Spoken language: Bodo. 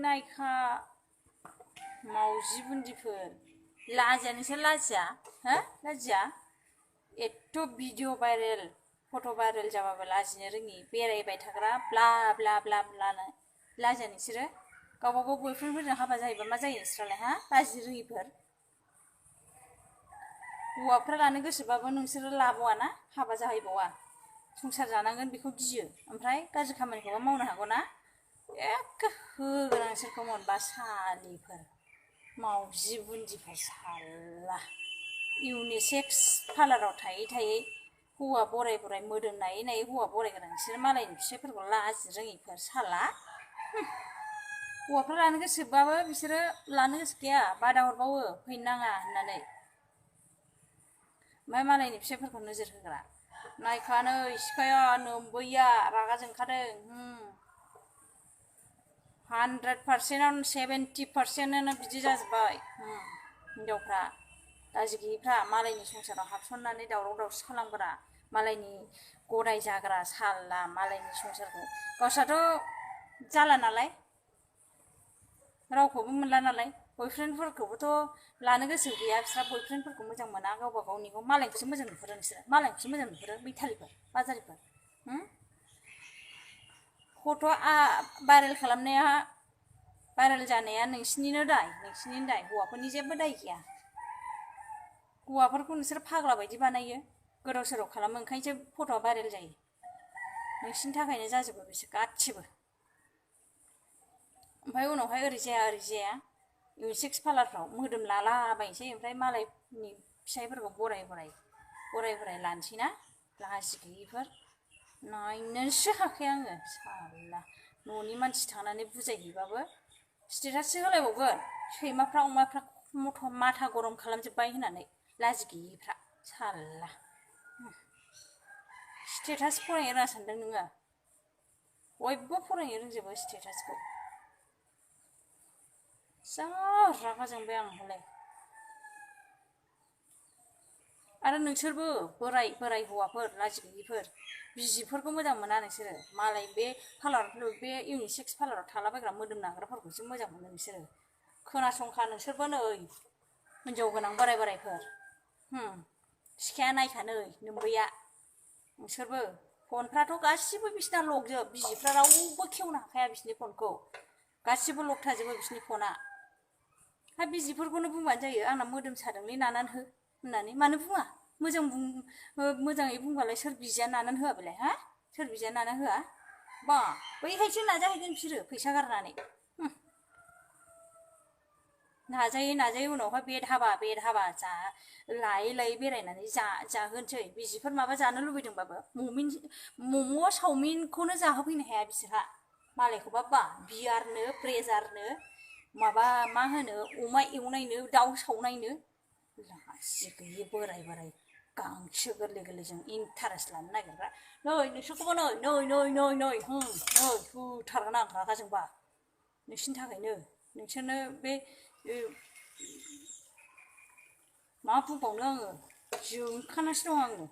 नायखा मावजि बुन्दिफोर लाजिया नोंसोर लाजिया हो लाजिया एथ' भिडिअ भाइरेल फट' भाइरेल जाबाबो लाजिनो रोङि बेरायबाय थाग्रा ब्ला ब्ला ब्ला ब्लानो लाजिया नोंसोरो गावबा गाव बयफ्रेन्डफोरजों हाबा जायोबा मा जायो नोंस्रालाय हा लाजि रोङिफोर हौवाफ्रा लानो गोसोबाबो नोंसोरो लाबावाना हाबा जाहैबावा संसार जानांगोन बेखौ गियो ओमफ्राय गाज्रि खामानिखौबा मावनो हागौ ना एखे होगोन आं सोरखौ मोनबा सालिफोर मावजि बुन्दिफोर साला इउनिसेक्स पार्लाराव थायै थायै हौवा बराय बराय मोदोम नायै नायै हौवा बरायग्रा नोंसोर मालायनि फिसाइफोरखौ लाजि रोङिफोर साला हौवाफ्रा लानो गोसोबाबो बिसोरो लानो गोसो गैया बादा हरबावो फैनो नाङा होननानै ओमफ्राय मालायनि फिसाइफोरखौ नोजोर होग्रा नायखा नै सिखाया नोम्बैया रागा जोंखादों 100% 70% बिदि जाजोब्बाय हिनजावफ्रा लाजि गैयिफ्रा मालायनि संसाराव हाबसननानै दावराव दावसि खालामग्रा मालायनि गदाय जाग्रा साला मालायनि संसारखौ गावस्राथ' जाला नालाय रावखौबो मोनला नालाय बयफ्रेन्डफोरखौबोथ' लानो गोसो गैया बिस्रा बयफ्रेन्डफोरखौ मोजां मोना गावबा गावनिखौ मालायखौसो मोजां नुहुरो नोंसोरो मालायखौसो मोजां नुहुरो बैथालिफोर बाजारिफोर फट' भाइरेल खालामनाया भाइरेल जानाया नोंसिनिनो दाय हौवाफोरनि जेबो दाय गैया हौवाफोरखौ नोंसोर फाग्ला बायदि बानायो गोदाव सोराव खालामो ओंखायनोसो फट'आ भाइरेल जायो नोंसिनि थाखायनो जाजोबो बिसोर गासिबो ओमफ्राय उनावहाय ओरै जाया इउनिसेक्स पार्लारफ्राव मोदोम लालाबायनोसै ओमफ्राय मालायनि फिसाइफोरखौ बराय बराय लानोसै ना लाजि गैयिफोर नायनोसो हाखाया आङो साला न'नि मानसि थांनानै बुजायहैबाबो स्टेटाससो होलायबावगोन सैमाफ्रा अमाफ्रा माथा गरम खालामजोब्बाय होननानै लाजि गैयिफ्रा साला स्टेटास फरायनो रोङा सानदों नोङो बयबो फरायनो रोंजोबो स्टेटासखौ जा रागा जोंबाय आं हले आरो नोंसोरबो बोराय हौवाफोर लाजि गैयिफोर बिजिफोरखौ मोजां मोना नोंसोरो मालाय बे इउनिसेक्स पार्लाराव थालाबायग्रा मोदोम नाग्राफोरखौसो मोजां मोनो नोंसोरो खोनासंखा नोंसोरबो नै हिनजाव गोनां बोरायफोर सिखाया नायखा नै नोम्बैया नोंसोरबो फनफ्राथ' गासिबो बिसिना लकजोब बिजिफ्रा रावबो खेवनो हाखाया बिसिनि फनखौ गासिबो लक थाजोबो बिसिनि फना हा बिजिफोरखौनो बुंबानो जायो आंना मोदोम सादोंलै नानानै हो होननानै मानो बुङा मोजाङै बुंबालाय सोर बिजिया नानानै होआ बेलाय हा सोर बिजिया नानानै होआ बा बैहायसो नाजाहैगोन बिसोरो फैसा गारनानै नाजायै उनावहाय बेद हाबा जा लायै बेरायनानै जाहोनोसै बिजिफोर माबा जानो लुबैदोंबाबो मम' चावमिनखौनो जाहोफैनो हाया बिसोरहा मालायखौबा बा बियारनो ब्रेजारनो माबा मा होनो अमा एवनायनो दाउ सावनायनो लाजि गैयि बोराय गांसो गोरलैजों इन्टारेस्ट लानो नागिरग्रा नै नोंसोरखौबो नै होथारगोन आं रागा जोंबा नोंसिनि थाखायनो नोंसोरनो बे मा बुंबावनो आङो जोंखानासो दं आङो